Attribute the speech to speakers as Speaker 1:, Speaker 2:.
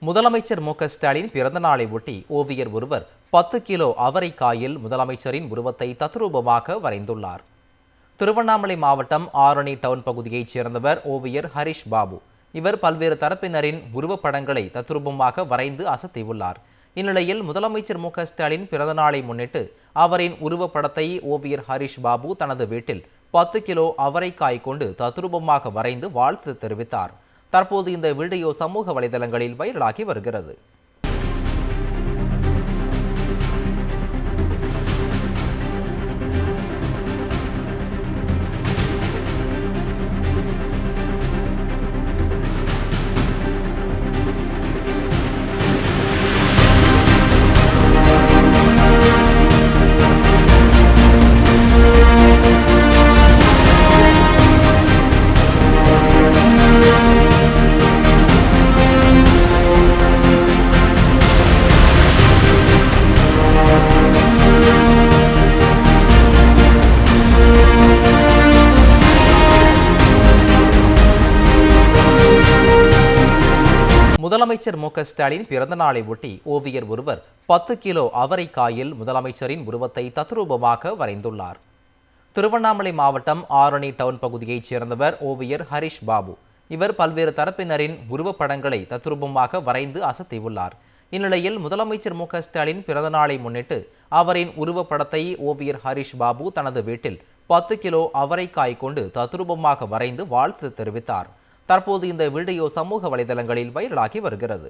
Speaker 1: முதலமைச்சர் மு.க.ஸ்டாலின் பிறந்த நாளை ஒட்டி ஓவியர் ஒருவர் 10 கிலோ அவரைக்காயில் முதலமைச்சரின் உருவத்தை தத்ரூபமாக வரைந்துள்ளார். திருவண்ணாமலை மாவட்டம் ஆரணி டவுன் பகுதியைச் சேர்ந்தவர் ஓவியர் ஹரிஷ் பாபு. இவர் பல்வேறு தரப்பினரின் உருவப்படங்களை தத்ரூபமாக வரைந்து அசத்தியுள்ளார். இந்நிலையில் முதலமைச்சர் மு.க.ஸ்டாலின் பிறந்த நாளை முன்னிட்டு அவரின் உருவப்படத்தை ஓவியர் ஹரிஷ் பாபு தனது வீட்டில் 10 கிலோ அவரைக்காய் கொண்டு தத்ரூபமாக வரைந்து வாழ்த்து தெரிவித்தார். தற்போது இந்த வீடியோ சமூக வலைதளங்களில் வைரலாகி வருகிறது. முதலமைச்சர் மு.க.ஸ்டாலின் பிறந்த நாளை ஒட்டி ஓவியர் ஒருவர் 10 கிலோ அவரைக்காயில் முதலமைச்சரின் உருவத்தை தத்ரூபமாக வரைந்துள்ளார். திருவண்ணாமலை மாவட்டம் ஆரணி டவுன் பகுதியைச் சேர்ந்தவர் ஓவியர் ஹரிஷ் பாபு. இவர் பல்வேறு தரப்பினரின் உருவப்படங்களை தத்ரூபமாக வரைந்து அசத்தியுள்ளார். இந்நிலையில் முதலமைச்சர் மு.க.ஸ்டாலின் பிறந்த நாளை முன்னிட்டு அவரின் உருவப்படத்தை ஓவியர் ஹரிஷ் பாபு தனது வீட்டில் 10 கிலோ அவரைக்காய் கொண்டு தத்ரூபமாக வரைந்து வாழ்த்து தெரிவித்தார். தற்போது இந்த வீடியோ சமூக வலைதளங்களில் வைரலாகி வருகிறது.